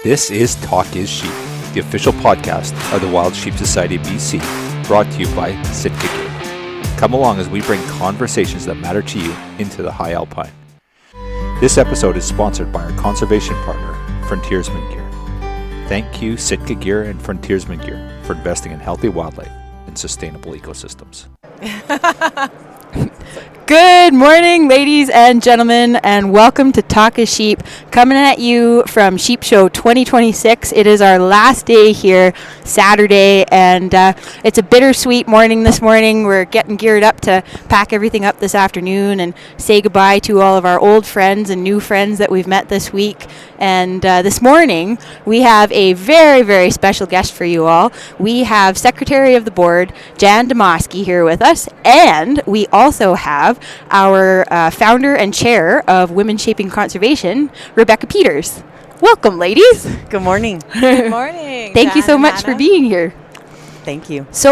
This is Talk is Sheep, the official podcast of the Wild Sheep Society of BC, brought to you by Sitka Gear. Come along as we bring conversations that matter to you into the high alpine. This episode is sponsored by our conservation partner, Frontiersman Gear. Thank you, Sitka Gear and Frontiersman Gear, for investing in healthy wildlife and sustainable ecosystems. Good morning, ladies and gentlemen, and welcome to Talk is Sheep, coming at you from Sheep Show 2026. It is our last day here, Saturday, and it's a bittersweet morning this morning. We're getting geared up to pack everything up this afternoon and say goodbye to all of our old friends and new friends that we've met this week. And this morning, we have a very, very special guest for you all. We have Secretary of the Board, Jann Demaske, here with us, and we also have our founder and chair of Women Shaping Conservation, Rebecca Peters. Welcome, ladies. Good morning. Good morning. Thank you so much for being here. Thank you. So,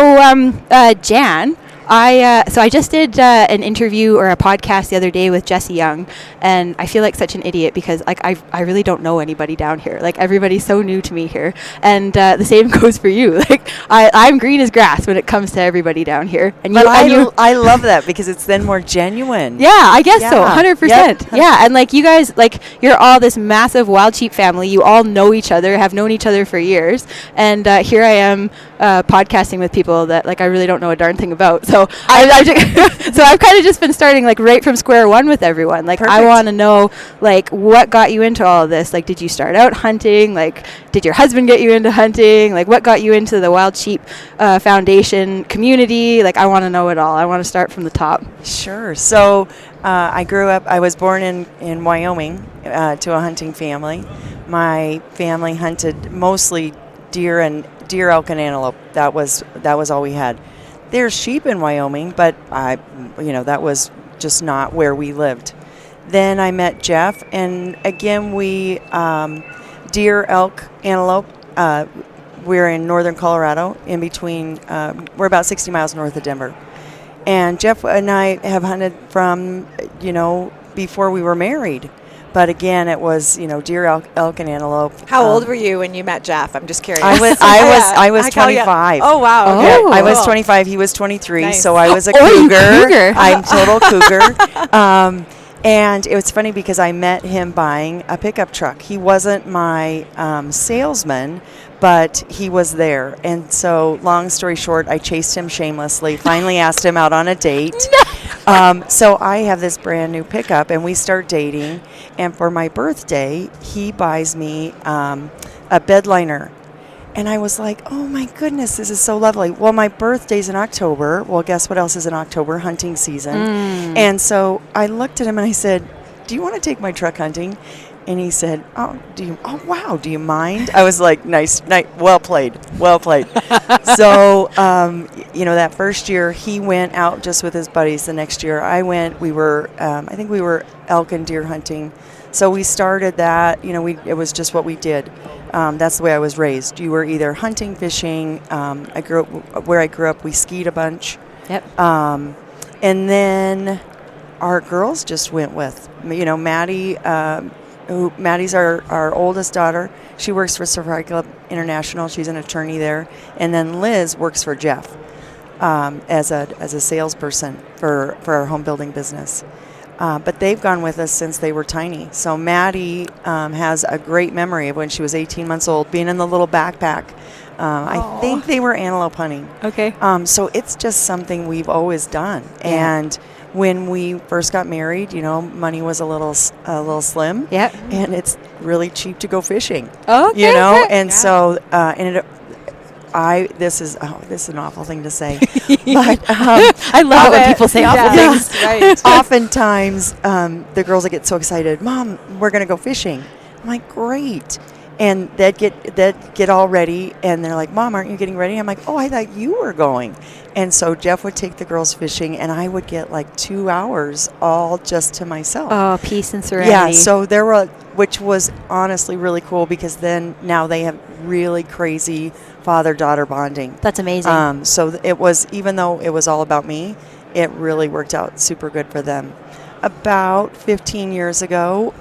Jann, I just did an interview or a podcast the other day with Jesse Young, and I feel like such an idiot because I really don't know anybody down here. Like, everybody's so new to me here, and the same goes for you. Like, I'm green as grass when it comes to everybody down here. And I love that because it's then more genuine. Yeah, I guess so. 100%. Yep. Yeah, and like you guys, like you're all this massive wild sheep family. You all know each other, have known each other for years, and here I am podcasting with people that like I really don't know a darn thing about. So I've kind of just been starting like right from square one with everyone. Like, perfect. I want to know like what got you into all of this. Like, did you start out hunting? Like, did your husband get you into hunting? Like, what got you into the Wild Sheep Foundation community? Like, I want to know it all. I want to start from the top. Sure. So I was born in Wyoming to a hunting family. My family hunted mostly deer, elk, and antelope. That was all we had. There's sheep in Wyoming, but that was just not where we lived. Then I met Jeff, and again we deer, elk, antelope. We're in northern Colorado, in between. We're about 60 miles north of Denver, and Jeff and I have hunted from before we were married. But again, it was deer, elk, and antelope. How old were you when you met Jeff? I'm just curious. I was 25. Oh wow! Okay. Yeah, I was 25. He was 23. Nice. So I was a cougar. I'm total cougar. And it was funny because I met him buying a pickup truck. He wasn't my salesman, but he was there. And so, long story short, I chased him shamelessly. Finally, asked him out on a date. So I have this brand new pickup, and we start dating. And for my birthday, he buys me a bed liner. And I was like, oh my goodness, this is so lovely. Well, my birthday's in October. Well, guess what else is in October? Hunting season. And so I looked at him and I said, do you want to take my truck hunting? And he said, oh wow, do you mind? I was like, nice, well played. So, that first year he went out just with his buddies. The next year I went, I think we were elk and deer hunting. So we started that, it was just what we did. That's the way I was raised. You were either hunting, fishing. Where I grew up, we skied a bunch. Yep. And then our girls just went with, Maddie, Maddie's our oldest daughter. She works for Safari Club International. She's an attorney there. And then Liz works for Jeff as a salesperson for our home building business. But they've gone with us since they were tiny. So Maddie has a great memory of when she was 18 months old, being in the little backpack. I think they were antelope hunting. Okay. So it's just something we've always done. Yeah. And when we first got married, money was a little slim. Yeah. And it's really cheap to go fishing. Okay. And so this is an awful thing to say, but I love it when people say awful things. Right. Oftentimes, the girls that get so excited, Mom, we're going to go fishing. I'm like, great. And they'd get all ready, and they're like, Mom, aren't you getting ready? I'm like, oh, I thought you were going. And so Jeff would take the girls fishing, and I would get like 2 hours all just to myself. Oh, peace and serenity. Yeah, so which was honestly really cool because then now they have really crazy father-daughter bonding. That's amazing. So it was, even though it was all about me, it really worked out super good for them. About 15 years ago,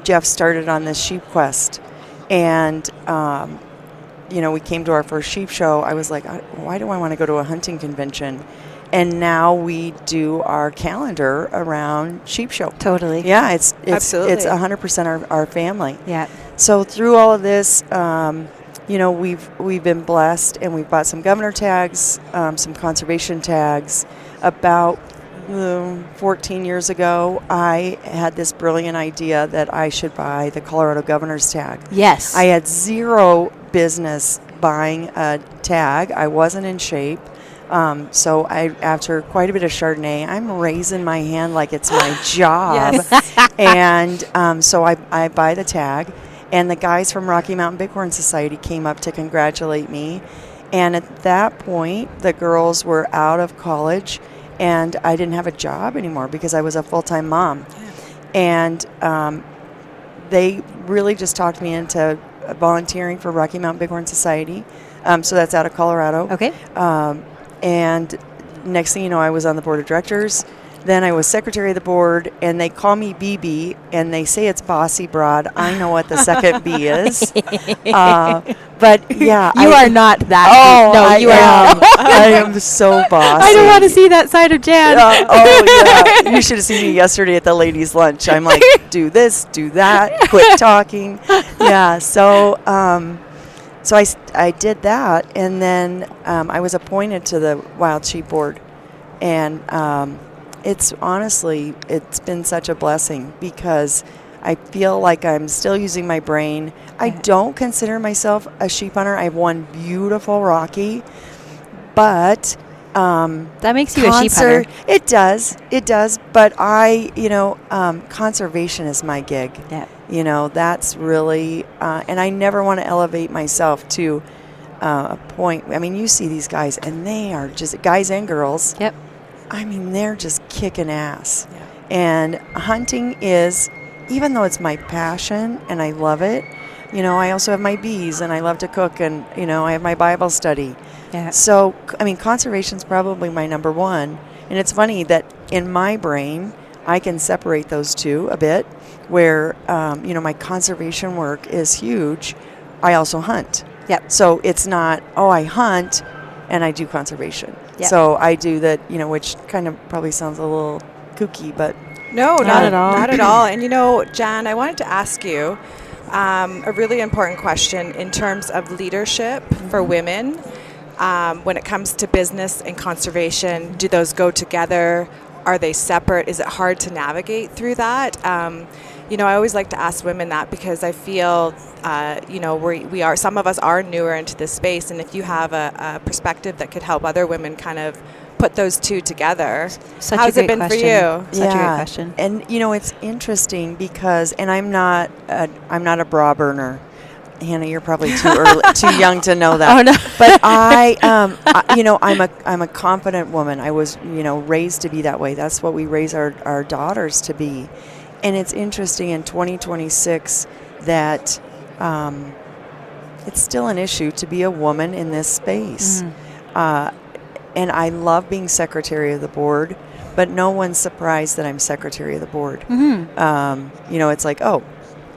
Jeff started on this sheep quest. And, we came to our first sheep show. I was like, why do I want to go to a hunting convention? And now we do our calendar around sheep show. Totally. Yeah, it's Absolutely. 100% our family. Yeah. So through all of this, we've been blessed, and we've bought some governor tags, some conservation tags. About 14 years ago, I had this brilliant idea that I should buy the Colorado governor's tag. Yes. I had zero business buying a tag. I wasn't in shape. So after quite a bit of Chardonnay, I'm raising my hand like it's my job. Yes. And so I buy the tag. And the guys from Rocky Mountain Bighorn Society came up to congratulate me. And at that point, the girls were out of college, and I didn't have a job anymore because I was a full-time mom. And they really just talked me into volunteering for Rocky Mountain Bighorn Society. So that's out of Colorado. Okay. And next thing you know, I was on the board of directors. Then I was secretary of the board, and they call me BB, and they say it's Bossy Broad. I know what the second B is. But, yeah. You are not that. Oh, no, you are. I am so bossy. I don't want to see that side of Jan. Yeah. You should have seen me yesterday at the ladies' lunch. I'm like, do this, do that, quit talking. Yeah, so I did that, and then I was appointed to the Wild Sheep Board. And it's been such a blessing because I feel like I'm still using my brain. I don't consider myself a sheep hunter. I have one beautiful Rocky, but that makes you a sheep hunter. It does. But conservation is my gig. Yeah. That's really, and I never want to elevate myself to a point. I mean, you see these guys, and they are just guys and girls. Yep. I mean, they're just kicking ass. Yeah. And hunting is, even though it's my passion and I love it, I also have my bees and I love to cook, and, I have my Bible study. Yeah. So, I mean, conservation's probably my number one. And it's funny that in my brain, I can separate those two a bit, where, my conservation work is huge. I also hunt. Yep. So it's not, I hunt and I do conservation. Yep. So I do that, which kind of probably sounds a little kooky, but No, Not at all. Not at all. And Jann, I wanted to ask you a really important question in terms of leadership for women. When it comes to business and conservation, do those go together? Are they separate? Is it hard to navigate through that? I always like to ask women that because I feel, some of us are newer into this space, and if you have a perspective that could help other women kind of put those two together, how's it been for you? Such a great question. And it's interesting because, and I'm not a bra burner. Hannah, you're probably too young to know that. Oh no! But I'm a confident woman. I was, raised to be that way. That's what we raise our daughters to be. And it's interesting in 2026 that it's still an issue to be a woman in this space. And I love being secretary of the board, but no one's surprised that I'm secretary of the board. Mm-hmm. It's like,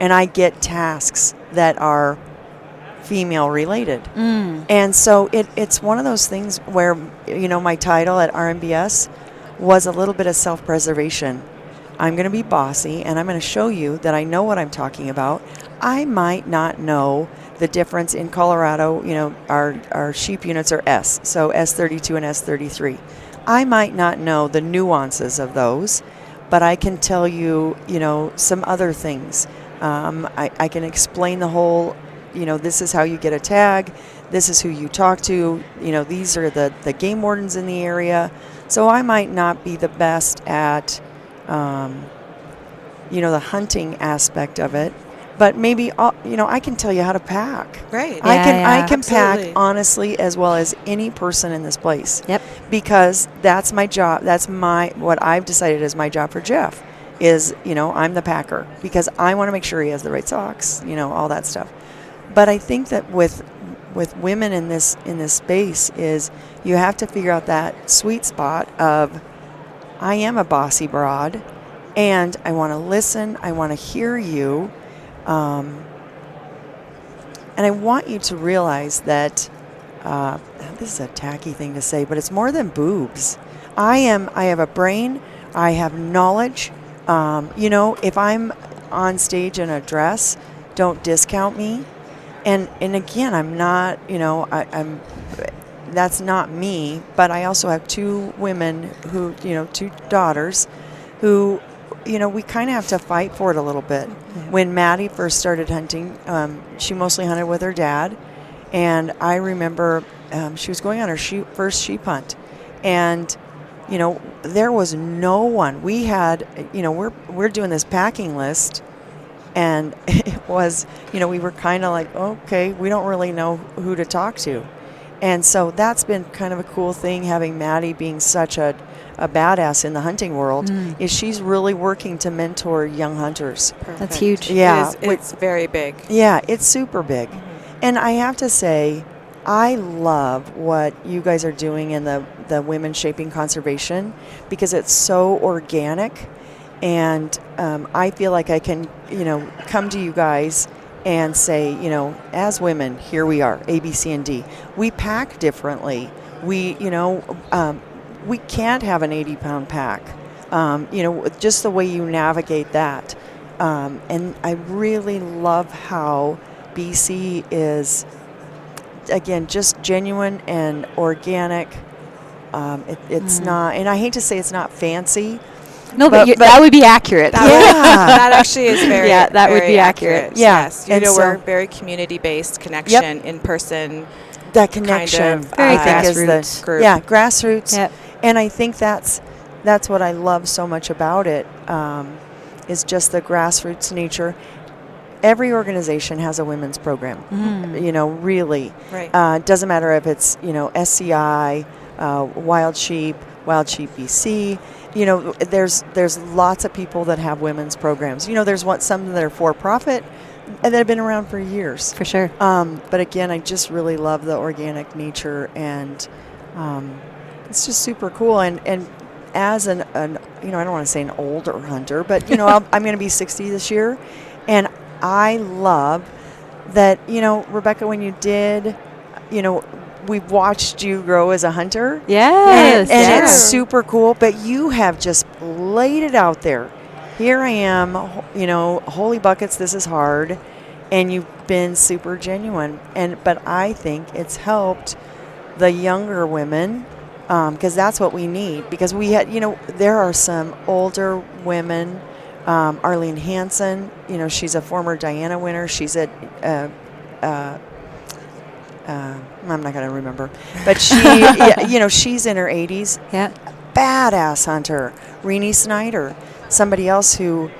and I get tasks that are female related. And so it's one of those things where, my title at RMBS was a little bit of self-preservation. I'm going to be bossy, and I'm going to show you that I know what I'm talking about. I might not know the difference in Colorado. Our sheep units are S, so S32 and S33. I might not know the nuances of those, but I can tell you, some other things. I can explain the whole, this is how you get a tag. This is who you talk to. These are the game wardens in the area. So I might not be the best at the hunting aspect of it, but maybe I can tell you how to pack. Right. I can absolutely. pack honestly as well as any person in this place. Yep. Because that's my job. That's what I've decided is my job for Jeff. Is I'm the packer because I want to make sure he has the right socks. All that stuff. But I think that with women in this space is you have to figure out that sweet spot of I am a bossy broad, and I want to listen. I want to hear you, And I want you to realize that this is a tacky thing to say, but it's more than boobs. I have a brain. I have knowledge. If I'm on stage in a dress, don't discount me. And again, I'm not, I'm that's not me, but I also have two women who, two daughters who, we kind of have to fight for it a little bit. Mm-hmm. When Maddie first started hunting, she mostly hunted with her dad. And I remember she was going on her first sheep hunt. And, there was no one. We had, we're doing this packing list. And it was, we were kind of like, okay, we don't really know who to talk to. And so that's been kind of a cool thing, having Maddie being such a badass in the hunting world, is she's really working to mentor young hunters. Perfect. That's huge. Yeah. It's very big. Yeah, it's super big. Mm-hmm. And I have to say, I love what you guys are doing in the Women Shaping Conservation, because it's so organic. And I feel like I can, come to you guys and say, as women, here we are, A, B, C, and D. We pack differently. We can't have an 80-pound pack. Just the way you navigate that. And I really love how BC is, again, just genuine and organic. It's not, and I hate to say it's not fancy. No, but that would be accurate. That actually is very, that very would be accurate. Yeah. Yes, And we're very community-based connection, in person. That connection, very grassroots. Group. Yeah, grassroots. Yep. And I think that's what I love so much about it, is just the grassroots nature. Every organization has a women's program. Really. Right. Doesn't matter if it's SCI, Wild Sheep BC. There's lots of people that have women's programs. There's some that are for profit and that have been around for years. For sure. But again, I just really love the organic nature, and it's just super cool. And as an I don't want to say an older hunter, but I'm going to be 60 this year, and I love that. Rebecca, when you did, we've watched you grow as a hunter. Yes. And it's super cool, but you have just laid it out there. Here I am, holy buckets, this is hard. And you've been super genuine. But I think it's helped the younger women, because that's what we need. Because we had, there are some older women. Arlene Hansen, she's a former Diana winner. She's at I'm not going to remember, but she, she's in her 80s. Yeah. Badass hunter. Renee Snyder, somebody else who,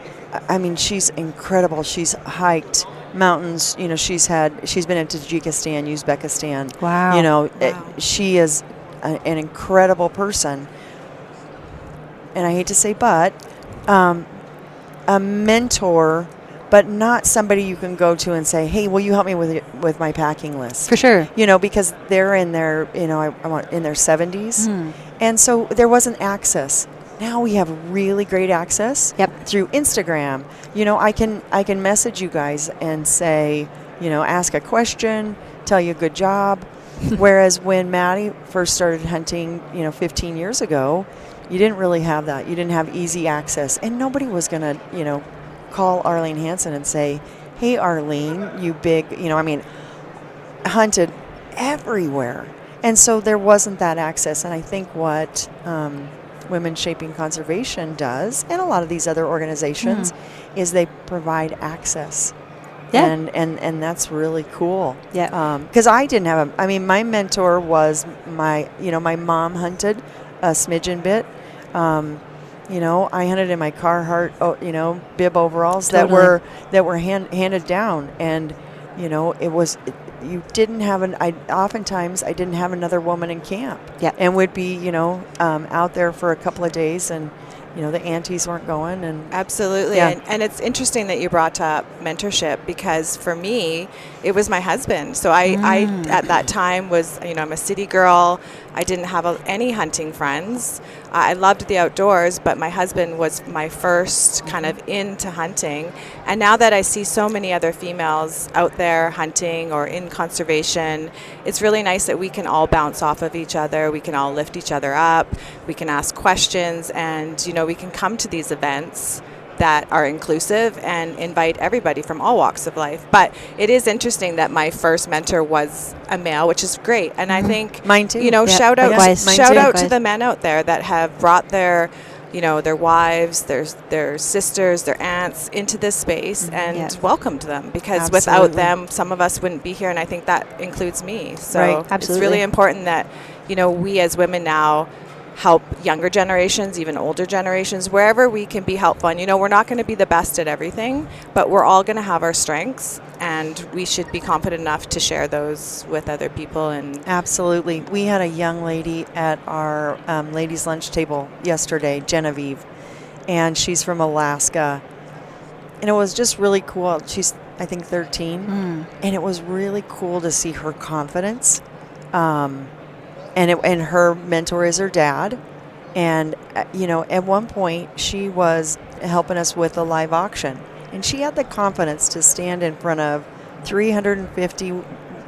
she's incredible. She's hiked mountains. She's been into Tajikistan, Uzbekistan. Wow. She is an incredible person. And I hate to say, but a mentor, but not somebody you can go to and say, hey, will you help me with my packing list? For sure. Because they're in their, in their 70s. And so there wasn't access. Now we have really great access through Instagram. I can message you guys and say, ask a question, tell you a good job. Whereas when Maddie first started hunting, 15 years ago, you didn't really have that. You didn't have easy access. And nobody was going to, call Arlene Hansen and say, hey, Arlene, you big, hunted everywhere. And so there wasn't that access. And I think what Women Shaping Conservation does, and a lot of these other organizations, is they provide access. Yeah. And that's really cool. Yeah. Because I didn't have my mentor was my mom hunted a smidgen bit. I hunted in my Carhartt, bib overalls that were handed down, and it was. You didn't have oftentimes I didn't have another woman in camp. Yeah. And would be out there for a couple of days, and the aunties weren't going. And absolutely. Yeah. And it's interesting that you brought up mentorship, because for me, it was my husband. So I at that time was, I'm a city girl. I didn't have any hunting friends. I loved the outdoors, but my husband was my first kind of into hunting. And now that I see so many other females out there hunting or in conservation, it's really nice that we can all bounce off of each other. We can all lift each other up. We can ask questions, and, we can come to these events that are inclusive and invite everybody from all walks of life. But it is interesting that my first mentor was a male, which is great. And I think, mine too. Shout out, Yes. shout Mine out too. to the men out there that have brought their wives, their sisters, their aunts into this space and welcomed them, because without them, some of us wouldn't be here. And I think that includes me. So it's really important that, we as women now help younger generations, even older generations, wherever we can be helpful. And, we're not going to be the best at everything, but we're all going to have our strengths, and we should be confident enough to share those with other people. And Absolutely. We had a young lady at our ladies' lunch table yesterday, Genevieve, and she's from Alaska. And it was just really cool. She's, I think, 13. And it was really cool to see her confidence. And her mentor is her dad. And, at one point, she was helping us with a live auction. And she had the confidence to stand in front of 350,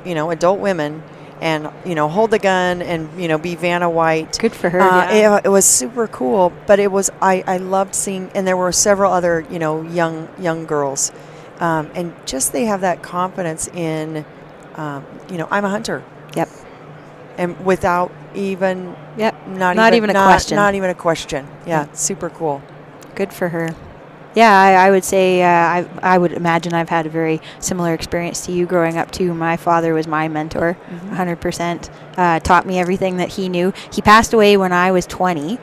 adult women and, hold the gun and, be Vanna White. Good for her. It was super cool. But it was, I loved seeing, and there were several other, young girls. And just they have that confidence in, I'm a hunter. Yep. And without even, not even a question. Not even a question. Yeah, super cool. Good for her. Yeah, I would say I would imagine I've had a very similar experience to you growing up too. My father was my mentor, 100%. Taught me everything that he knew. He passed away when I was 20.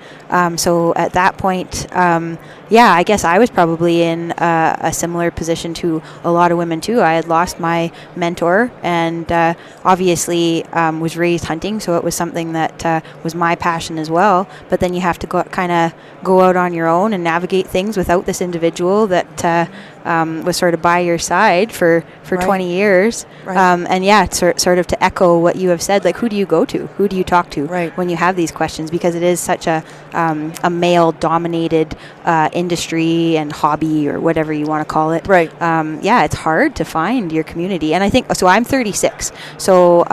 So at that point, I guess I was probably in a similar position to a lot of women too. I had lost my mentor, and obviously was raised hunting, so it was something that was my passion as well. But then you have to go out on your own and navigate things without this individual that was sort of by your side for 20 years. And sort of to echo what you have said, like, who do you go to? Who do you talk to when you have these questions? Because it is such a male-dominated industry and hobby, or whatever you want to call it. It's hard to find your community. And I think, so I'm 36. So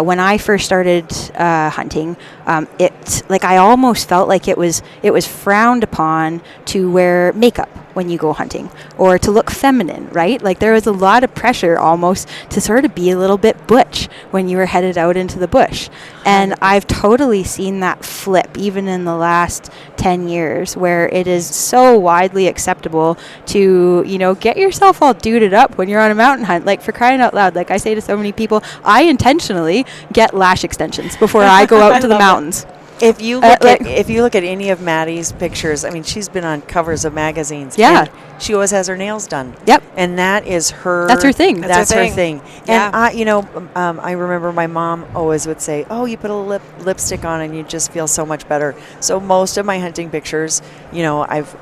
when I first started hunting, I almost felt like it was frowned upon to wear makeup when you go hunting, or to look feminine, right? Like, there was a lot of pressure almost to sort of be a little bit butch when you were headed out into the bush. And I've totally seen that flip even in the last 10 years, where it is so widely acceptable to, get yourself all duded up when you're on a mountain hunt. Like, for crying out loud, like I say to so many people, I intentionally get lash extensions before I go out to the mountains. If you look at any of Maddie's pictures, I mean, she's been on covers of magazines. Yeah. And she always has her nails done. Yep. And that is her. That's her thing. That's her thing. Yeah. And I remember my mom always would say, "Oh, you put a lipstick on and you just feel so much better." So most of my hunting pictures, I've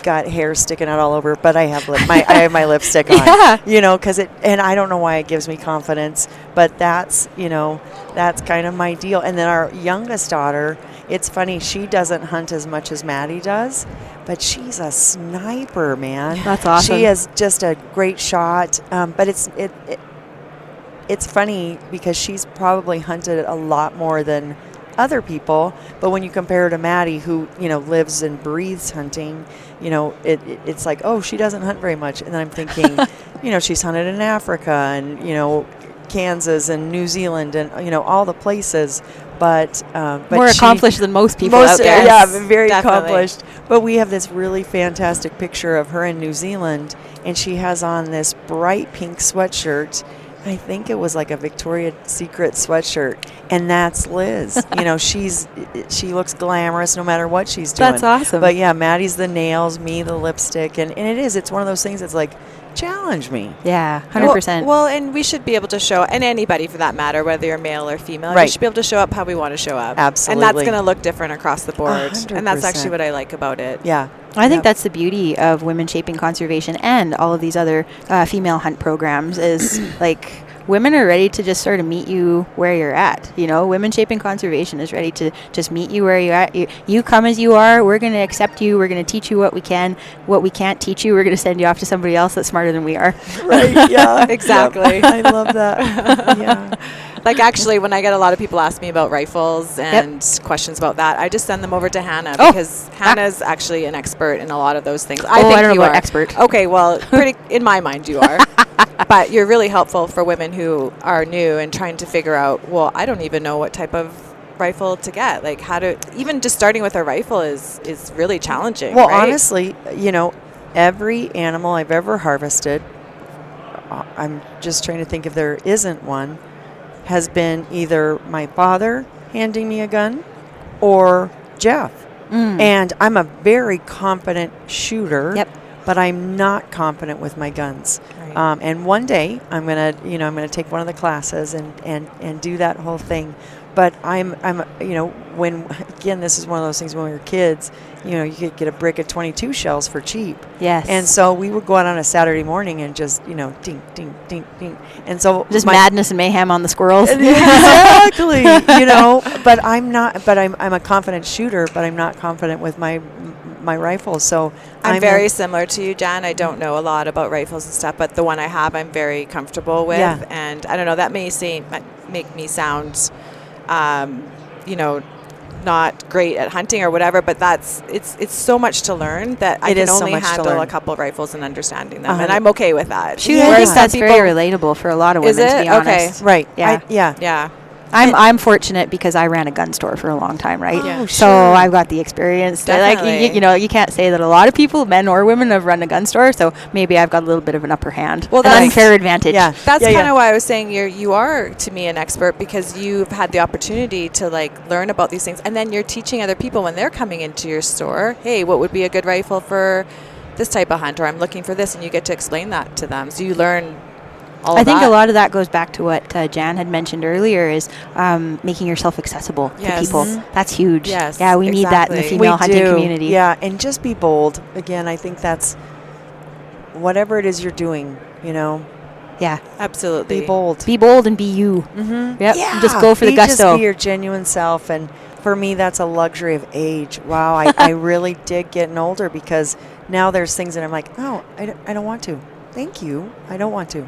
got hair sticking out all over, but I have my lipstick on. Yeah. Because and I don't know why it gives me confidence, but that's kind of my deal. And then our youngest daughter, it's funny, she doesn't hunt as much as Maddie does, but she's a sniper, man. That's awesome. She is just a great shot. But it's funny because she's probably hunted a lot more than other people, but when you compare her to Maddie, who lives and breathes hunting, it's like, oh, she doesn't hunt very much. And then I'm thinking, she's hunted in Africa and Kansas and New Zealand and all the places, but more accomplished than most people out there. Yeah, very definitely. accomplished. But we have this really fantastic picture of her in New Zealand, and she has on this bright pink sweatshirt. I think it was like a Victoria's Secret sweatshirt, and that's Liz. She looks glamorous no matter what she's doing. That's awesome. But yeah, Maddie's the nails, me the lipstick, and it's one of those things that's like, challenge me. Yeah, 100%. Well, and we should be able to show, and anybody for that matter, whether you're male or female, Right. we should be able to show up how we want to show up. Absolutely. And that's going to look different across the board. 100%. And that's actually what I like about it. Yeah. I think Yep. that's the beauty of Women Shaping Conservation and all of these other female hunt programs is like women are ready to just sort of meet you where you're at. You know, Women Shaping Conservation is ready to just meet you where you're at. You come as you are. We're going to accept you. We're going to teach you what we can. What we can't teach you, we're going to send you off to somebody else that's smarter than we are. Right. Yeah. Exactly. Yep. I love that. Yeah. Like, actually, when I get a lot of people ask me about rifles and questions about that, I just send them over to Hana because Hana's actually an expert in a lot of those things. I think I don't you know about are expert. Okay, well, pretty in my mind you are. But you're really helpful for women who are new and trying to figure out, well, I don't even know what type of rifle to get. Like, how to, even just starting with a rifle is really challenging. Well, right? honestly, you know, every animal I've ever harvested, I'm just trying to think if there isn't one, has been either my father handing me a gun or Jeff. And I'm a very confident shooter, but I'm not confident with my guns. Right. And one day I'm gonna take one of the classes and do that whole thing. But I'm when again, this is one of those things when we were kids, you could get a brick of 22 shells for cheap. Yes. And so we would go out on a Saturday morning and just, ding, ding, ding, ding. And so just madness and mayhem on the squirrels. Exactly. But I'm not, but I'm a confident shooter, but I'm not confident with my rifle. So I'm very similar to you, Jann. I don't know a lot about rifles and stuff, but the one I have, I'm very comfortable with. Yeah. And I don't know, that may make me sound, not great at hunting or whatever, but it's so much to learn that I can only handle a couple rifles and understanding them, and I'm okay with that. Shoot, I think that's very relatable for a lot of women, to be honest. Okay. Right. Yeah. Yeah. I'm fortunate because I ran a gun store for a long time, right? Oh, yeah. So I've got the experience. Definitely. Like you can't say that a lot of people, men or women, have run a gun store. So maybe I've got a little bit of an upper hand, an unfair advantage. Yeah, that's kind of why I was saying you are to me an expert, because you've had the opportunity to learn about these things, and then you're teaching other people when they're coming into your store. Hey, what would be a good rifle for this type of hunt? Or I'm looking for this, and you get to explain that to them. So you learn. I think a lot of that goes back to what Jann had mentioned earlier, is making yourself accessible to people. That's huge. Yes, yeah, we need that in the female hunting community. Yeah, and just be bold. Again, I think that's whatever it is you're doing, Yeah, absolutely. Be bold. Be bold and be you. Mm-hmm. Yep. Yeah. Just go for the gusto. Just be your genuine self. And for me, that's a luxury of age. Wow, I really did getting older, because now there's things that I'm like, oh, I don't want to. Thank you. I don't want to.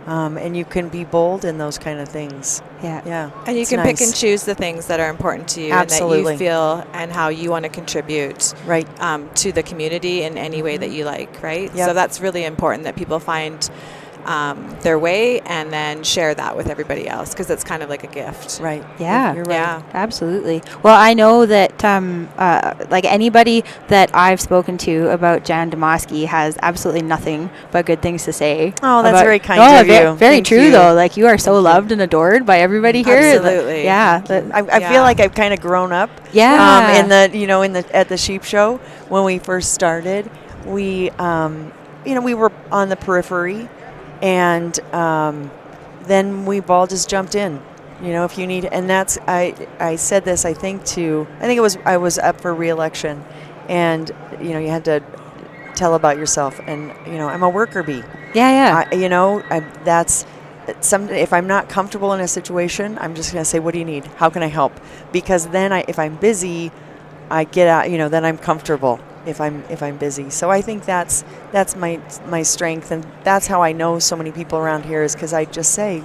And you can be bold in those kind of things. Yeah. And you can pick and choose the things that are important to you. Absolutely. And that you feel and how you want to contribute to the community in any way that you like, right? Yep. So that's really important, that people find their way and then share that with everybody else, because it's kind of like a gift. Right. Yeah. You're right. Yeah. Absolutely. Well, I know that anybody that I've spoken to about Jann Demaske has absolutely nothing but good things to say. Oh, that's very kind of you. Very Thank true, you. though. Like, you are so loved and adored by everybody here. Absolutely. Yeah. I feel like I've kind of grown up. Yeah. At the sheep show when we first started, we were on the periphery, and then we've all just jumped in. If you need, and that's I said this I think I was up for re-election, and you had to tell about yourself, and I'm a worker bee. Yeah. That's. If I'm not comfortable in a situation, I'm just going to say, what do you need? How can I help? Because then if I'm busy, I get out, then I'm comfortable if I'm busy. So I think that's my strength, and that's how I know so many people around here, is because I just say,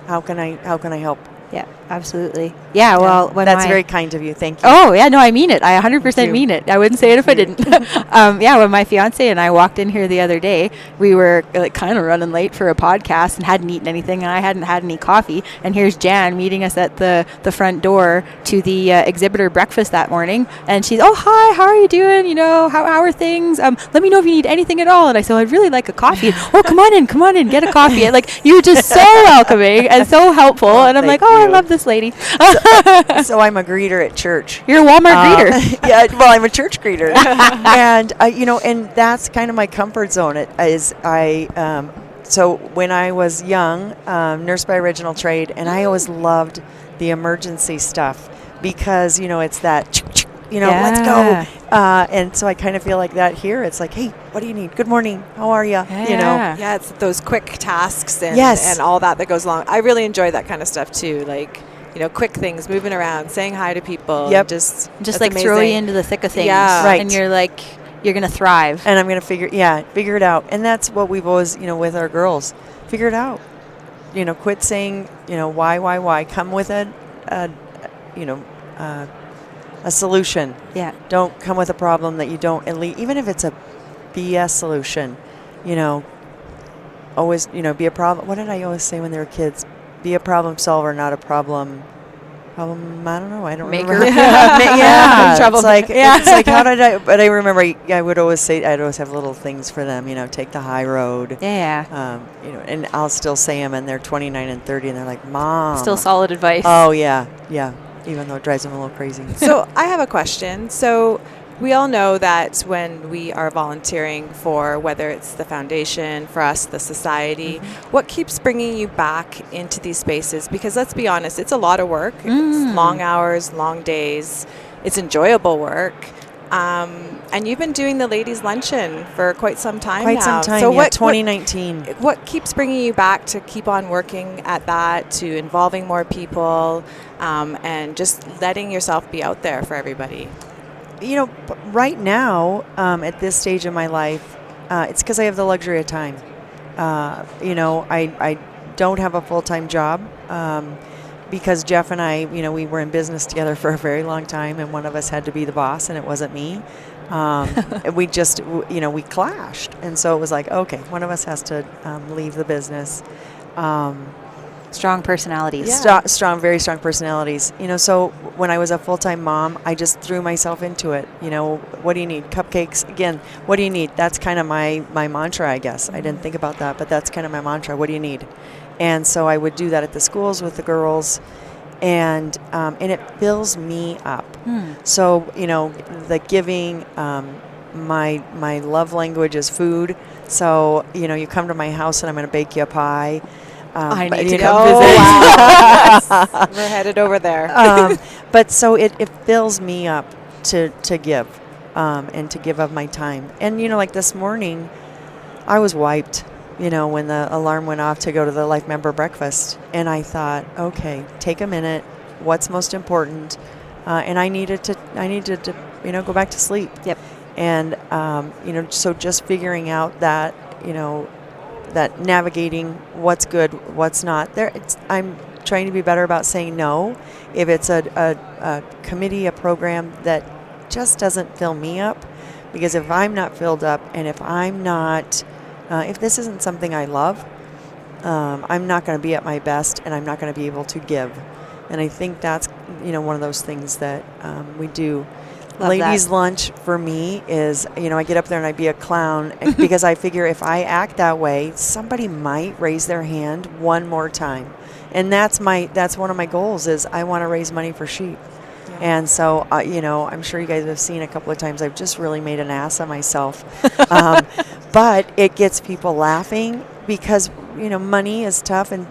how can I help? Yeah, absolutely. Yeah, well, that's very kind of you. Thank you. Oh, yeah, no, I mean it. I 100% mean it. I wouldn't say it if I didn't. When my fiance and I walked in here the other day, we were kind of running late for a podcast and hadn't eaten anything, and I hadn't had any coffee. And here's Jann meeting us at the front door to the exhibitor breakfast that morning. And she's, oh, hi, how are you doing? How are things? Let me know if you need anything at all. And I said, I'd really like a coffee. And, oh, come on in, get a coffee. And, you're just so welcoming and so helpful. And I'm like, oh, I love this lady. So I'm a greeter at church. You're a Walmart greeter. Yeah, well, I'm a church greeter. And, and that's kind of my comfort zone. So when I was young, nurse by original trade, and I always loved the emergency stuff because, it's that, let's go. And so I kind of feel like that here. It's like, hey, what do you need? Good morning. How are you? Yeah, it's those quick tasks and all that goes along. I really enjoy that kind of stuff too. Like, quick things, moving around, saying hi to people. Yep. Just like amazing. Throw you into the thick of things. Yeah. Right. And you're like, you're going to thrive. And I'm going to figure it out. And that's what we've always, with our girls, figure it out. Quit saying, why. Come with a solution. Yeah. Don't come with a problem that you don't, even if it's a BS solution, always, be a problem. What did I always say when they were kids? Be a problem solver, not a problem, I don't know. I don't Maker. remember. Yeah. Trouble. It's like, how did I, but I remember I would always say, I'd always have little things for them, take the high road. Yeah. And I'll still say them, and they're 29 and 30, and they're like, Mom. Still solid advice. Oh, yeah. Yeah. Even though it drives them a little crazy. So I have a question. So we all know that when we are volunteering for, whether it's the foundation, for us, the society, what keeps bringing you back into these spaces? Because let's be honest, it's a lot of work. It's long hours, long days. It's enjoyable work. And you've been doing the ladies' luncheon for quite some time now. Quite some time, so 2019. What keeps bringing you back to keep on working at that, to involving more people, and just letting yourself be out there for everybody? Right now, at this stage of my life, it's because I have the luxury of time. I don't have a full-time job because Jeff and I, we were in business together for a very long time, and one of us had to be the boss, and it wasn't me. We just, we clashed. And so it was like, okay, one of us has to leave the business. Strong personalities. Yeah. Very strong personalities. So when I was a full-time mom, I just threw myself into it. What do you need? Cupcakes? Again, what do you need? That's kind of my mantra, I guess. I didn't think about that, but that's kind of my mantra. What do you need? And so I would do that at the schools with the girls, and it fills me up. So, the giving, my love language is food. So, you come to my house and I'm going to bake you a pie. I need to go visit. Wow. We're headed over there. But so it fills me up to give, and to give of my time. And, like this morning, I was wiped, when the alarm went off to go to the Life Member Breakfast. And I thought, okay, take a minute. What's most important? And I needed to, go back to sleep. Yep. And, so just figuring out that, that navigating what's good, what's not. I'm trying to be better about saying no. If it's a committee, a program that just doesn't fill me up, because if I'm not filled up, and if I'm not, if this isn't something I love, I'm not going to be at my best, and I'm not going to be able to give. And I think that's, one of those things that we do. Love Ladies' that. lunch for me is, I get up there and I be a clown because I figure if I act that way, somebody might raise their hand one more time. And that's one of my goals is I want to raise money for sheep. Yeah. And so, I'm sure you guys have seen a couple of times I've just really made an ass of myself. But it gets people laughing because, money is tough and,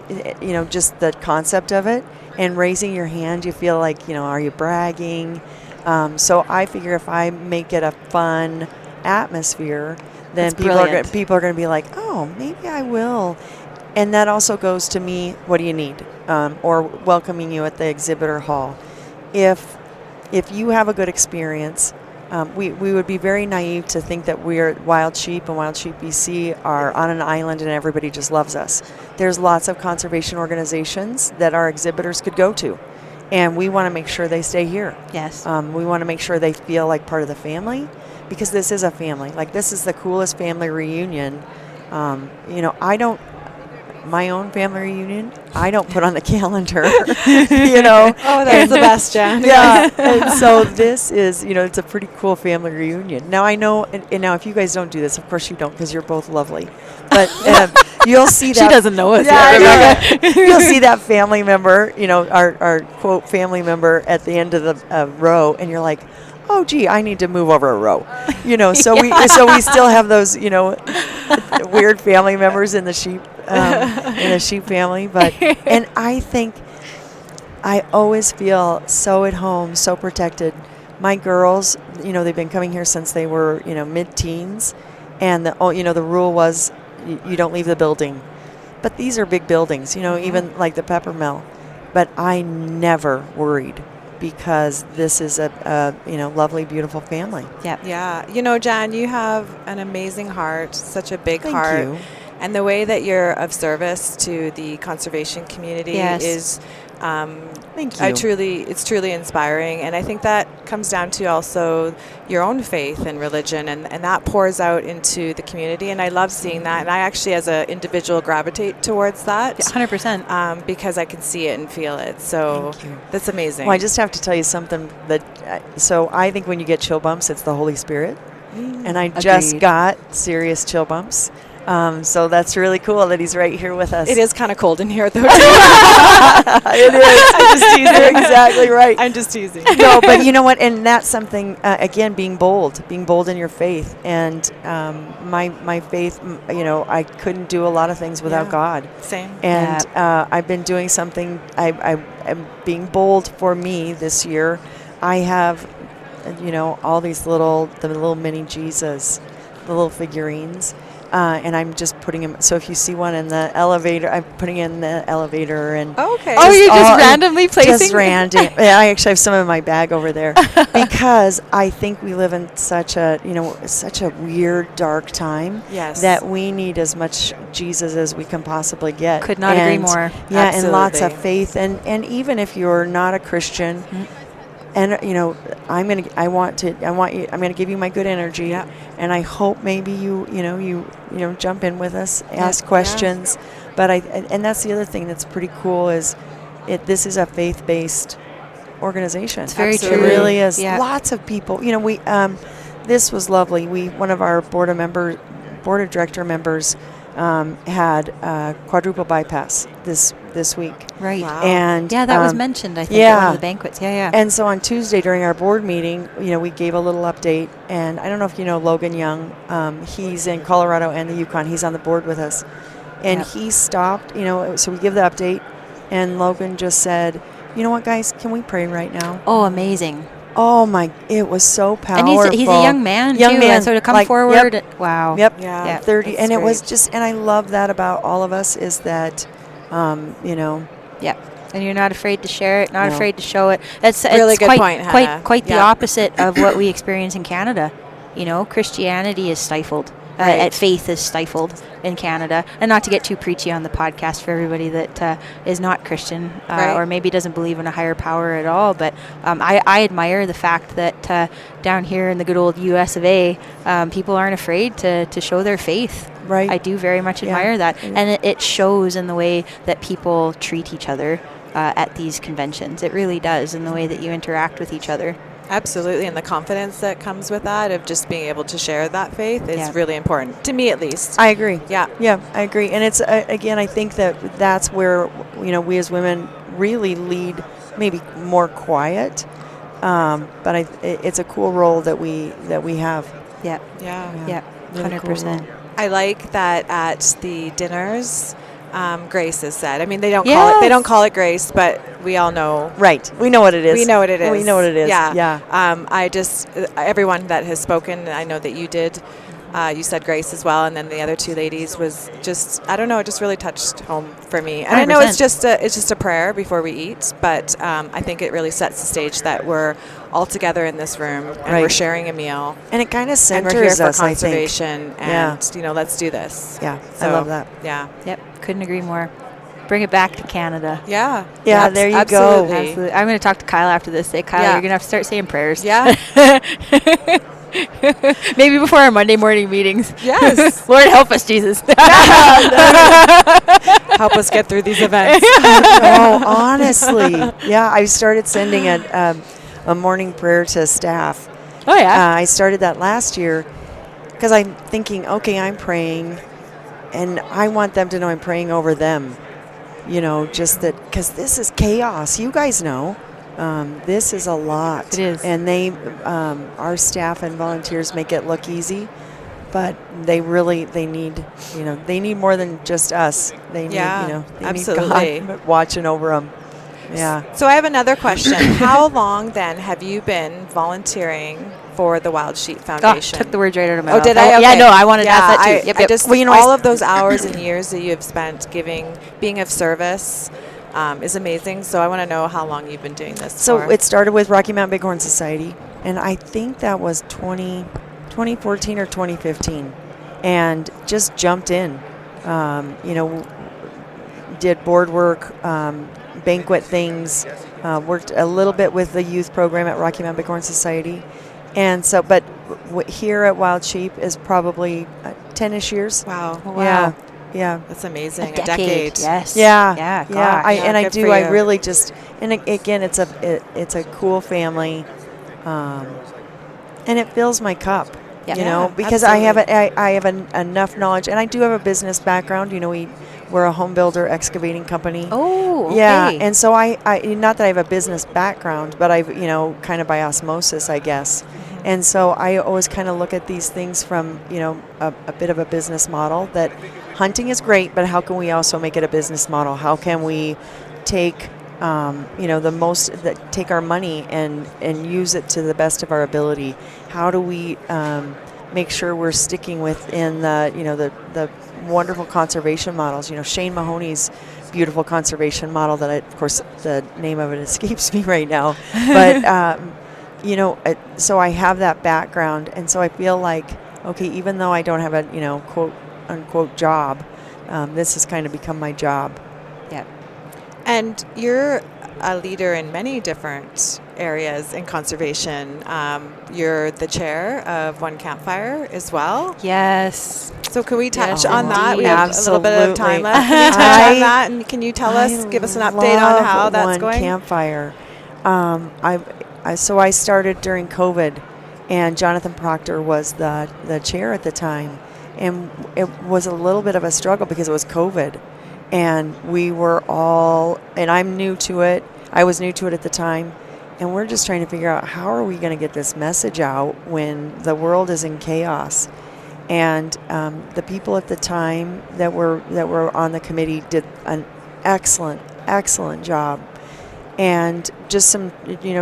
just the concept of it. And raising your hand, you feel like, are you bragging? So I figure if I make it a fun atmosphere, then people are going to be like, oh, maybe I will. And that also goes to me, what do you need? Or welcoming you at the exhibitor hall. If you have a good experience, we would be very naive to think that we're Wild Sheep and Wild Sheep BC are on an island and everybody just loves us. There's lots of conservation organizations that our exhibitors could go to. And we want to make sure they stay here. Yes. We want to make sure they feel like part of the family, because this is a family. Like, this is the coolest family reunion. my own family reunion, I don't put on the calendar, you know. Oh, that's the best, Jan. Yeah. And so this is, you know, it's a pretty cool family reunion. Now I know, and now if you guys don't do this, of course you don't, because you're both lovely. But you'll see that. She doesn't know us Yeah, yet, Rebecca. you'll see that family member, you know, our quote family member at the end of the row, and you're like, oh, gee, I need to move over a row, you know. So we still have those, you know, weird family members in the sheep family. But and I think I always feel so at home, so protected. My girls, you know, they've been coming here since they were, you know, mid-teens, and the rule was you don't leave the building. But these are big buildings, you know, even like the pepper mill. But I never worried, because this is a lovely, beautiful family. Yeah. Yeah. You know, Jann, you have an amazing heart, such a big heart. Thank you. And the way that you're of service to the conservation community is Thank you. it's truly inspiring. And I think that comes down to also your own faith and religion, and that pours out into the community. And I love seeing that. And I actually, as an individual, gravitate towards that. 100%. Because I can see it and feel it. So that's amazing. Well, I just have to tell you something that, so I think when you get chill bumps, it's the Holy Spirit. And I just got serious chill bumps. So that's really cool that he's right here with us. It is kind of cold in here, though. It is. I'm just teasing. You're exactly right. I'm just teasing. No, but you know what? And that's something, again, being bold in your faith. And my faith, you know, I couldn't do a lot of things without God. Same. And I've been doing something, I'm being bold for me this year. I have, you know, all these the little mini Jesus, the little figurines. And I'm just putting them. So if you see one in the elevator, I'm putting in the elevator. And okay. Oh, you're just randomly placing? Just random. Yeah, I actually have some in my bag over there, because I think we live in such a weird, dark time. Yes. That we need as much Jesus as we can possibly get. Could not agree more. Yeah, Absolutely. and lots of faith, and even if you're not a Christian. And you know, I'm gonna give you my good energy, and I hope maybe you jump in with us, ask questions. But and that's the other thing that's pretty cool is, this is a faith-based organization. It's very true. It really is. Yeah. Lots of people. You know, we this was lovely. One of our board of director members had quadruple bypass this week. Right. Wow. And that was mentioned, I think, at one of the banquets. Yeah. And so on Tuesday during our board meeting, you know, we gave a little update. And I don't know if you know Logan Young. He's in Colorado and the Yukon. He's on the board with us. And he stopped, you know, so we give the update. And Logan just said, you know what, guys, can we pray right now? Oh, amazing. Oh, my, it was so powerful. And he's a young man, young too. Man. So to come forward. Wow. Yep. Yeah. 30. And great. it was just, and I love that about all of us, is that, you know. Yeah. And you're not afraid to share it, not afraid to show it. That's really it's good quite, point, Hana. quite the opposite of what we experience in Canada. You know, Christianity is stifled. Faith is stifled in Canada. And not to get too preachy on the podcast for everybody that is not Christian or maybe doesn't believe in a higher power at all. But I admire the fact that down here in the good old US of A, people aren't afraid to show their faith. Right. I do very much admire that. And it shows in the way that people treat each other at these conventions. It really does, in the way that you interact with each other. Absolutely, and the confidence that comes with that, of just being able to share that faith, is really important, to me at least. I agree. Yeah, I agree. And it's, again, I think that's where, you know, we as women really lead, maybe more quiet, but it's a cool role that we have. Yeah. 100%. Cool. I like that at the dinners, grace is said. I mean, they don't call it grace, but we all know. Right. We know what it is. We know what it is. Yeah. I just, everyone that has spoken, I know that you did. You said grace as well, and then the other two ladies was just, I don't know, it just really touched home for me. And 100%. I know it's just a prayer before we eat, but I think it really sets the stage that we're all together in this room, and we're sharing a meal. And it kind of centers and we're here for us, conservation, and you know, let's do this. Yeah, so, I love that. Yeah. Yep, couldn't agree more. Bring it back to Canada. Yeah. There you go. Absolutely. I'm going to talk to Kyle after this. Say, Kyle, you're going to have to start saying prayers. Yeah. Maybe before our Monday morning meetings. Yes. Lord help us, Jesus. Help us get through these events. Oh, honestly. Yeah, I started sending a morning prayer to staff. Oh, yeah. I started that last year because I'm thinking, okay, I'm praying, and I want them to know I'm praying over them. Just that, because this is chaos. You guys know. This is a lot. It is. And our staff and volunteers make it look easy, but they need more than just us. They need, absolutely. need God watching over them. Yeah. So I have another question. How long then have you been volunteering for the Wild Sheep Foundation? Took the words right out of my mouth. Oh, did I? Okay. Yeah, no, I wanted to ask that too. I just, all of those hours and years that you have spent being of service is amazing. So I want to know how long you've been doing this So for. it started with Rocky Mountain Bighorn Society, and I think that was 2014 or 2015, and just jumped in. Did board work, banquet things, worked a little bit with the youth program at Rocky Mountain Bighorn Society. And so, but here at Wild Sheep is probably 10-ish years. Wow. Oh, wow. Yeah. That's amazing. A decade. Yes. Yeah. Yeah. Yeah. God. I really just, and again, it's a cool family, and it fills my cup. Yeah. Because absolutely. I have enough knowledge, and I do have a business background. We're a home builder excavating company. Oh, okay. Yeah, and so I not that I have a business background, but I've kind of by osmosis, I guess. And so I always kind of look at these things from a bit of a business model. That hunting is great, but how can we also make it a business model? How can we take take our money and use it to the best of our ability? How do we make sure we're sticking within the wonderful conservation models? Shane Mahoney's beautiful conservation model that of course the name of it escapes me right now, but so I have that background, and so I feel like, okay, even though I don't have a quote unquote job, this has kind of become my job. Yeah. And you're a leader in many different areas in conservation. You're the chair of One Campfire as well. Yes. So can we touch Yes, on that? We indeed. have a little bit of time left. Can you touch on that? And can you give us an update on how that's going? One Campfire. So I started during COVID, and Jonathan Proctor was the chair at the time. And it was a little bit of a struggle because it was COVID. And we were all, and I'm new to it. I was new to it at the time. And we're just trying to figure out, how are we going to get this message out when the world is in chaos? And the people at the time that were on the committee did an excellent job. And just some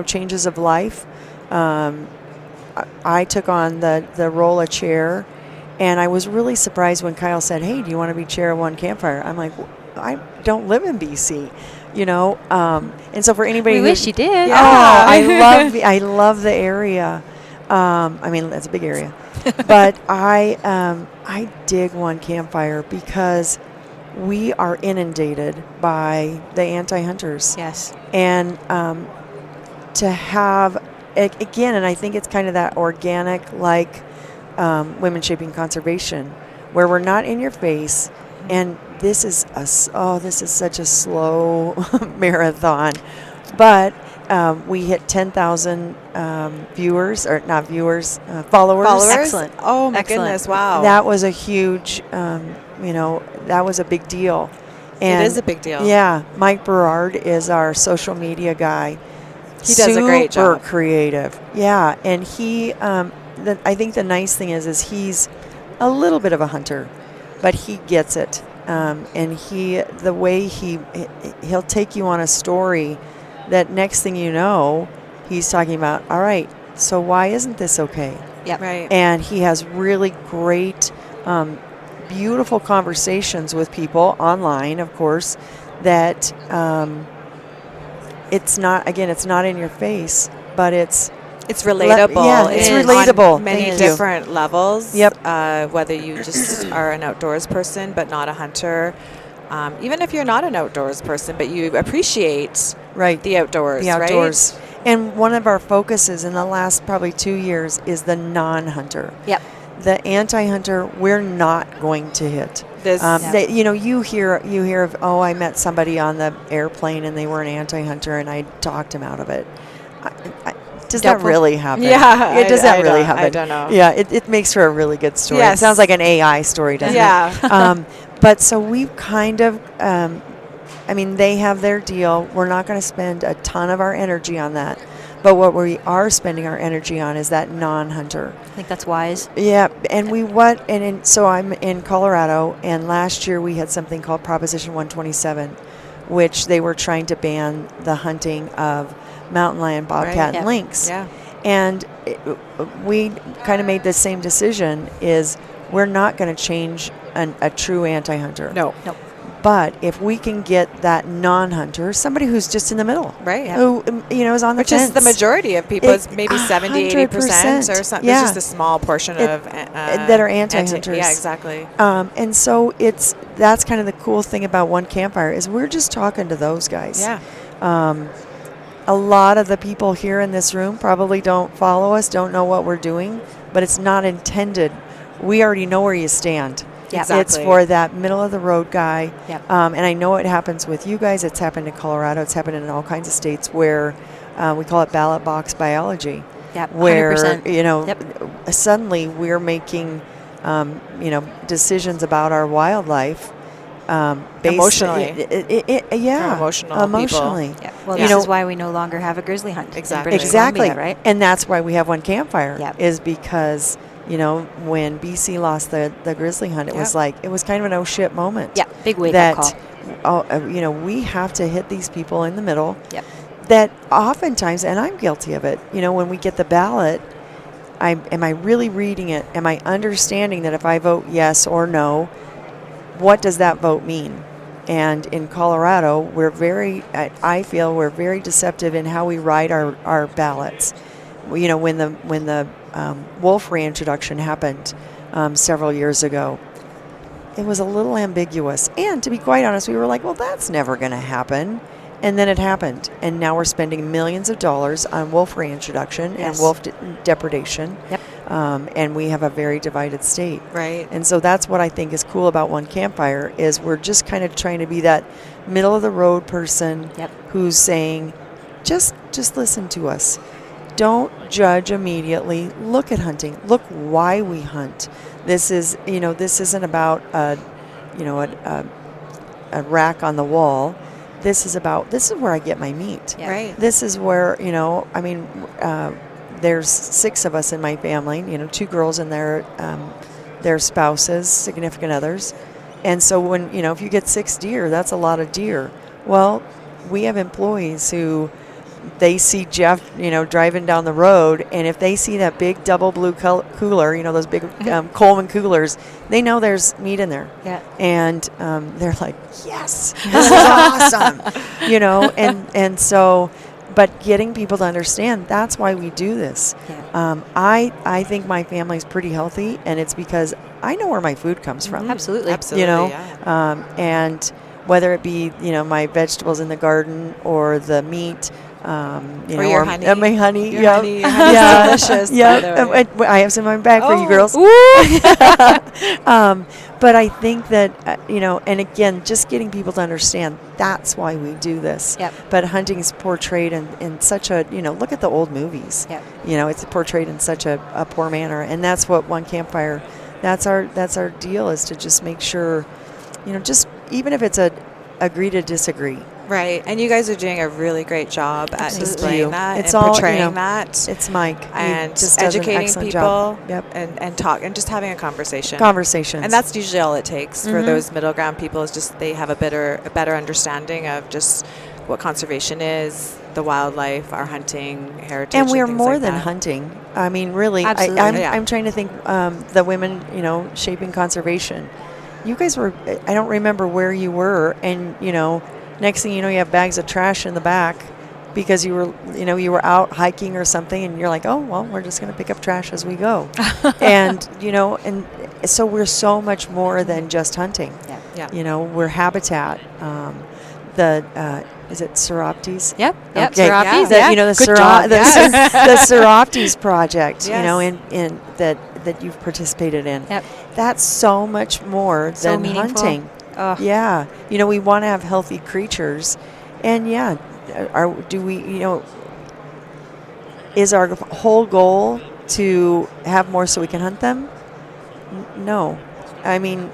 changes of life. I took on the role of chair, and I was really surprised when Kyle said, "Hey, do you want to be chair of One Campfire?" I'm like, I don't live in BC, and so for anybody We wish you did. Oh, I love the area. That's a big area, but I dig One Campfire because we are inundated by the anti-hunters. Yes. And to have, again, and I think it's kind of that organic, like Women Shaping Conservation, where we're not in your face, and this is such a slow marathon, but we hit 10,000 followers. Excellent. Oh my Excellent. goodness! Wow. That was a huge, that was a big deal. And it is a big deal. Yeah, Mike Berard is our social media guy. He does a great job. Super creative. Yeah, and he, I think the nice thing is he's a little bit of a hunter, but he gets it. And the way he'll take you on a story that next thing you know, he's talking about, all right, so why isn't this okay? Yep. Right. And he has really great, beautiful conversations with people online, of course, that it's not in your face, but it's relatable. It's relatable. On many Thank you. different levels. Yep. Whether you just are an outdoors person but not a hunter, even if you're not an outdoors person but you appreciate Right. the outdoors, The outdoors. right? And one of our focuses in the last probably 2 years is the non-hunter. Yep. The anti-hunter, we're not going to hit. You hear of, I met somebody on the airplane and they were an anti-hunter and I talked him out of it. Does that really happen? Yeah. Does that really happen? I don't know. Yeah, it makes for a really good story. Yes. It sounds like an AI story, doesn't it? But so we've kind of, they have their deal. We're not going to spend a ton of our energy on that. But what we are spending our energy on is that non-hunter. I think that's wise. Yeah, and so I'm in Colorado, and last year we had something called Proposition 127, which they were trying to ban the hunting of mountain lion, bobcat, and lynx. Yeah. And we kind of made the same decision: is we're not going to change a true anti-hunter. No. But if we can get that non-hunter, somebody who's just in the middle, right? Yeah. Who is on the Which fence. is the majority of people. It's maybe 70-80% or something. Yeah. There's just a small portion of that are anti-hunters. Yeah, exactly. And so that's kind of the cool thing about One Campfire is we're just talking to those guys. Yeah. A lot of the people here in this room probably don't follow us, don't know what we're doing, but it's not intended. We already know where you stand. Yep. Exactly. It's for that middle of the road guy. Yep. And I know it happens with you guys. It's happened in Colorado. It's happened in all kinds of states where we call it ballot box biology. Yep. Where 100%. Suddenly we're making decisions about our wildlife. Emotionally. Emotionally. Yeah. Well, this is why we no longer have a grizzly hunt. Exactly. Exactly. Columbia, right? And that's why we have One Campfire. Yep. Is because when BC lost the grizzly hunt, it was kind of an oh shit moment. Yeah. Big wake up call. We have to hit these people in the middle. Yep. That oftentimes, and I'm guilty of it. When we get the ballot, am I really reading it? Am I understanding that if I vote yes or no, what does that vote mean? And in Colorado, I feel we're very deceptive in how we write our ballots. When the wolf reintroduction happened several years ago, it was a little ambiguous. And to be quite honest, we were like, well, that's never going to happen. And then it happened. And now we're spending millions of dollars on wolf reintroduction and wolf depredation. Yep. And we have a very divided state. Right. And so that's what I think is cool about One Campfire is we're just kind of trying to be that middle of the road person who's saying, just listen to us. Don't judge immediately. Look at hunting. Look why we hunt. This isn't about a rack on the wall. This is where I get my meat. Yeah. Right. This is where, there's 6 of us in my family, 2 girls and their spouses, significant others. And so when, if you get 6 deer, that's a lot of deer. Well, we have employees who they see Jeff, driving down the road, and if they see that big double blue cooler, those big Coleman coolers, they know there's meat in there. Yeah. And they're like, yes, this is awesome. And so, but getting people to understand, that's why we do this. Yeah. I think my family's pretty healthy, and it's because I know where my food comes from. Absolutely. And whether it be, my vegetables in the garden or the meat, or your honey. My honey. Your honey. Your honey's delicious. Yeah. I have some in my bag for you girls. But I think that, and again, just getting people to understand that's why we do this. Yep. But hunting is portrayed in such a, look at the old movies. Yep. It's portrayed in such a poor manner. And that's what One Campfire, that's our deal, is to just make sure, just even if it's a agree to disagree. Right, and you guys are doing a really great job at displaying that it's and all, portraying that. It's Mike. And just educating people job. Yep. and talk and just having a conversation. Conversations. And that's usually all it takes for those middle ground people is just they have a better understanding of just what conservation is, the wildlife, our hunting heritage. And we're things more like than that. hunting. I mean, really, Absolutely. I'm trying to think the women, shaping conservation. You guys were, I don't remember where you were, and, next thing you know, you have bags of trash in the back because you were out hiking or something, and you're like, oh, well, we're just going to pick up trash as we go. And, and so we're so much more than just hunting. Yeah. We're habitat. is it Seroptes? Yep. Okay. Seroptes. Yeah. You know, the Good job. the Seroptes project, Yes. you know, in that you've participated in. Yep. That's so much more So than meaningful. hunting. Oh. Yeah. You know, we want to have healthy creatures. And is our whole goal to have more so we can hunt them? No. I mean,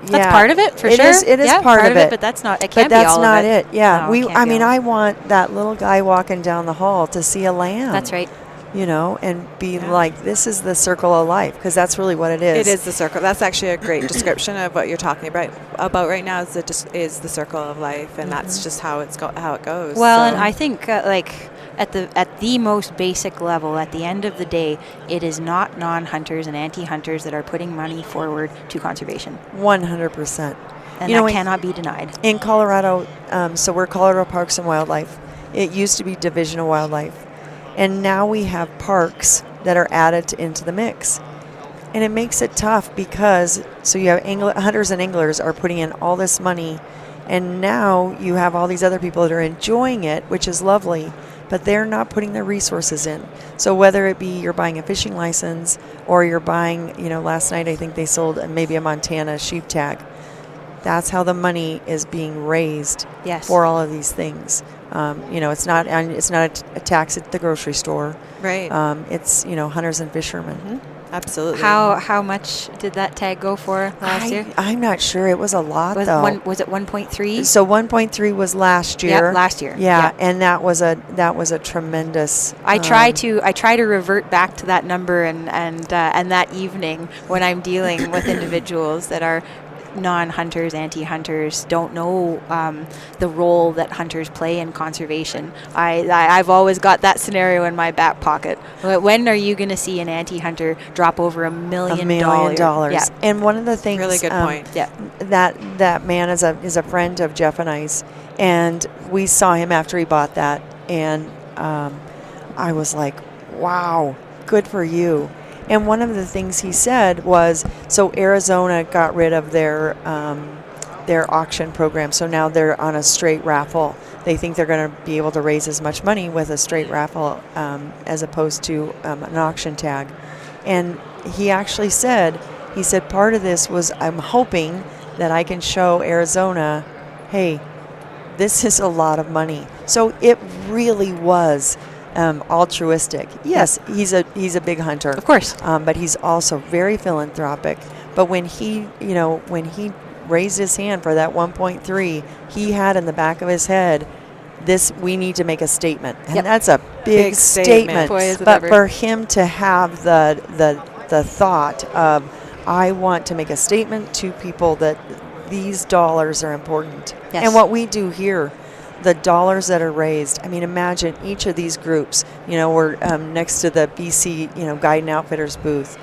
That's part of it, for sure. It is yeah, part of it. But that's not. It But can't be that's all not of it. it. Yeah. No, it can't be all of it. I want that little guy walking down the hall to see a lamb. That's right. You know, and be like, this is the circle of life, because that's really what it is. It is the circle. That's actually a great description of what you're talking about right now. Is the circle of life, and that's just how it goes. Well, so. and I think at the most basic level, at the end of the day, it is not non-hunters and anti-hunters that are putting money forward to conservation. 100%. And that cannot be denied. In Colorado, so we're Colorado Parks and Wildlife. It used to be Division of Wildlife. And now we have parks that are added into the mix. And it makes it tough because, so you have hunters and anglers are putting in all this money, and now you have all these other people that are enjoying it, which is lovely, but they're not putting their resources in. So whether it be you're buying a fishing license or you're buying, last night I think they sold maybe a Montana sheep tag. That's how the money is being raised for all of these things. It's not a tax at the grocery store. Right. It's hunters and fishermen. Mm-hmm. Absolutely. How much did that tag go for last year? I'm not sure. It was a lot though. Was it 1.3? So 1.3 was last year. Yeah, last year. Yeah, and that was a tremendous. I try to revert back to that number and that evening when I'm dealing with individuals that are non-hunters, anti-hunters, don't know the role that hunters play in conservation. I've always got that scenario in my back pocket. When are you going to see an anti-hunter drop over $1 million? $1 million. Yeah. And one of the things, really good point. Yeah. that man is a friend of Jeff and I's, and we saw him after he bought that, and I was like, wow, good for you. And one of the things he said was, so Arizona got rid of their auction program, so now they're on a straight raffle. They think they're going to be able to raise as much money with a straight raffle as opposed to an auction tag. And he actually said, part of this was, I'm hoping that I can show Arizona, hey, this is a lot of money. So it really was altruistic. Yes, he's a big hunter, of course, but he's also very philanthropic. But when he raised his hand for that 1.3, he had in the back of his head, we need to make a statement, and that's a big statement. Boy, is it but ever. for him to have the thought of, I want to make a statement to people that these dollars are important, and what we do here. The dollars that are raised. I mean, imagine each of these groups. We're next to the BC, Guide and Outfitters booth.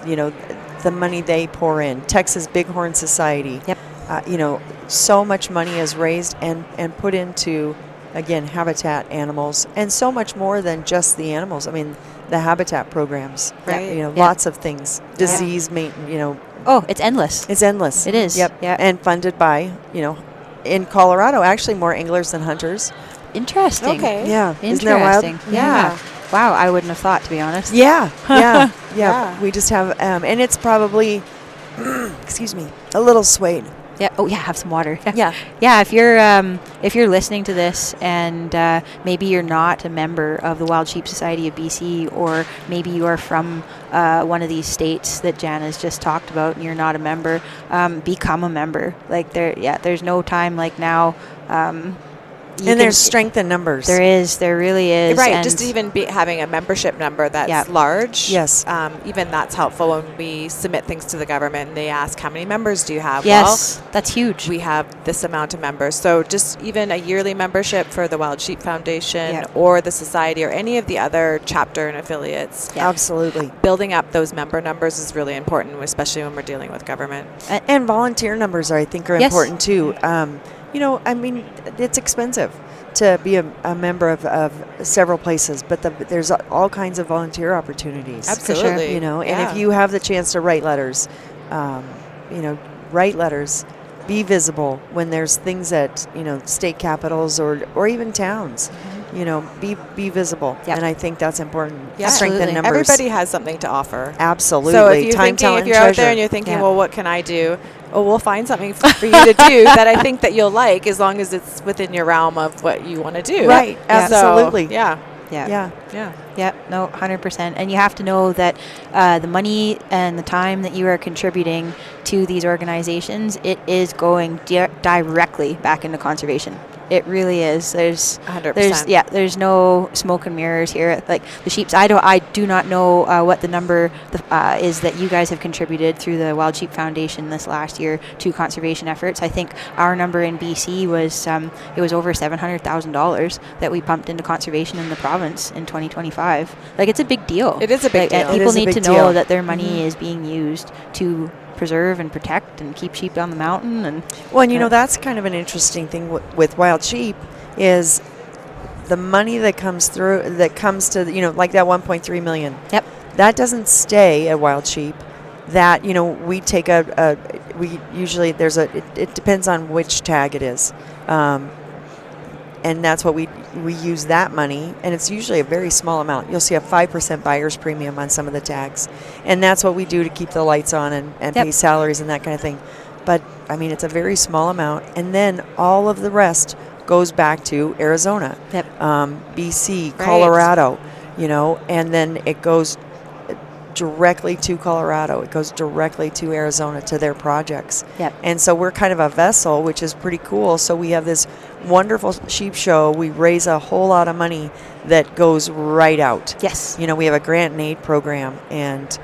The money they pour in. Texas Bighorn Society. Yep. So much money is raised and put into, again, habitat animals, and so much more than just the animals. I mean, the habitat programs. Right. Lots of things. Disease maintenance. Oh, it's endless. It's endless. It is. Yep. Yeah. And funded by, in Colorado, actually more anglers than hunters. Interesting. Okay. Yeah. Interesting. Isn't that wild? Yeah. Wow, I wouldn't have thought, to be honest. Yeah. Yeah. Yeah. We just have, and it's probably, excuse me, a little swayed. Yeah. Oh, yeah. Have some water. Yeah. Yeah. If you're listening to this and maybe you're not a member of the Wild Sheep Society of BC, or maybe you are from one of these states that Jann has just talked about, and you're not a member, become a member. There's no time like now. There's strength in numbers. There really is. Right, and just even having a membership number that's large. Yes. Even that's helpful when we submit things to the government and they ask, how many members do you have? Yes, well, that's huge. We have this amount of members. So just even a yearly membership for the Wild Sheep Foundation or the Society or any of the other chapter and affiliates. Yeah. Absolutely. Building up those member numbers is really important, especially when we're dealing with government. And volunteer numbers, I think, are important too. I mean, it's expensive to be a member of several places, but there's all kinds of volunteer opportunities. Absolutely. And if you have the chance to write letters, be visible when there's things at, state capitals or even towns. Be visible. Yep. And I think that's important. Yeah. Strengthen numbers. Everybody has something to offer. Absolutely. So if you're out there and you're thinking, well, what can I do? Oh, we'll find something for you to do that I think that you'll like, as long as it's within your realm of what you want to do. Right. Absolutely. So, yeah. Yep, no, 100%. And you have to know that the money and the time that you are contributing to these organizations, it is going directly back into conservation. It really is. There's 100%. There's no smoke and mirrors here. Like the sheep's, I do not know what the number is that you guys have contributed through the Wild Sheep Foundation this last year to conservation efforts. I think our number in BC was it was over $700,000 that we pumped into conservation in the province in 2025. Like, it's a big deal. It is a big deal. People need to know that their money is being used to preserve and protect and keep sheep on the mountain. And that's kind of an interesting thing with wild sheep is the money that comes to like that 1.3 million. Yep. That doesn't stay at wild sheep. That we take we usually it depends on which tag it is, and that's what we use that money, and it's usually a very small amount. You'll see a 5% buyer's premium on some of the tags, and that's what we do to keep the lights on and pay salaries and that kind of thing. But I mean, it's a very small amount, and then all of the rest goes back to Arizona, BC, Colorado, and then it goes directly to Colorado. It goes directly to Arizona to their projects. Yep. And so we're kind of a vessel, which is pretty cool. So we have this wonderful sheep show. We raise a whole lot of money that goes right out. Yes. We have a grant and aid program, and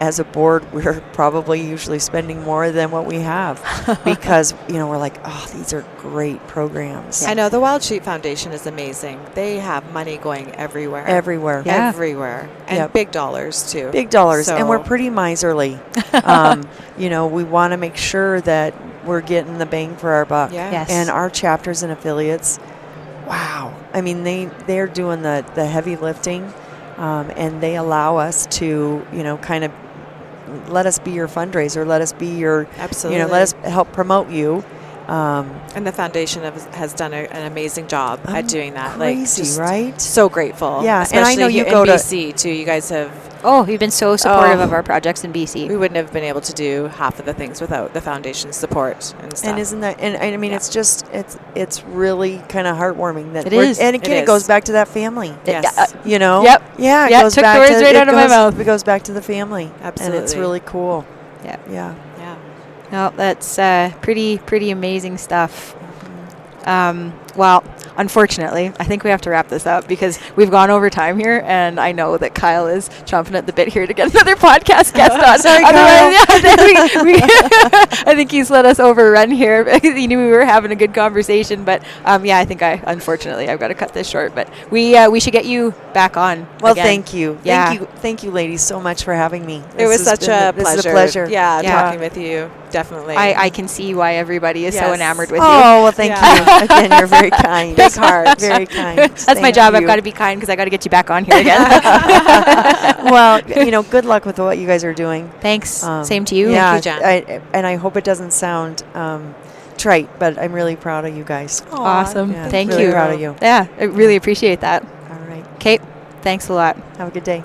as a board, we're probably usually spending more than what we have because, we're like, oh, these are great programs. I know the Wild Sheep Foundation is amazing. They have money going everywhere. Everywhere. Yeah. Everywhere. And big dollars, too. Big dollars. So. And we're pretty miserly. We want to make sure that we're getting the bang for our buck. Yeah. Yes. And our chapters and affiliates, wow. I mean, they're doing the heavy lifting, and they allow us to, kind of let us be your fundraiser. Let us be your, absolutely. Let us help promote you. And the foundation has done an amazing job at doing that. Crazy, right? So grateful. Yeah, especially and I know you in go to BC too. You guys have. Oh, you've been so supportive of our projects in BC. We wouldn't have been able to do half of the things without the foundation's support and stuff. And isn't that? And I mean, it's just it's really kind of heartwarming that it is. And again, it goes back to that family. Yes. Yep. Yeah. It goes took back the words to right out of my mouth. It goes back to the family. Absolutely. And it's really cool. Yeah. Yeah. No, that's pretty amazing stuff. Well, unfortunately, I think we have to wrap this up because we've gone over time here, and I know that Kyle is chomping at the bit here to get another podcast guest on. Sorry, I think he's let us overrun here because he knew we were having a good conversation. But I think unfortunately I've got to cut this short. But we should get you back on. Well, again. thank you. Yeah. Thank you, ladies, so much for having me. It was such a pleasure. This is a pleasure. Yeah, talking with you. Definitely. I can see why everybody is so enamored with you. Oh, well, thank you. Again, you're very kind. Big heart. Very kind. That's my job. I've got to be kind because I got to get you back on here again. Well, good luck with what you guys are doing. Thanks. Same to you. Yeah, Thank you, Jann. and I hope it doesn't sound trite, but I'm really proud of you guys. Aww, awesome. Yeah, Thank really you. Proud of you. Yeah, I really appreciate that. All right. Kate, thanks a lot. Have a good day.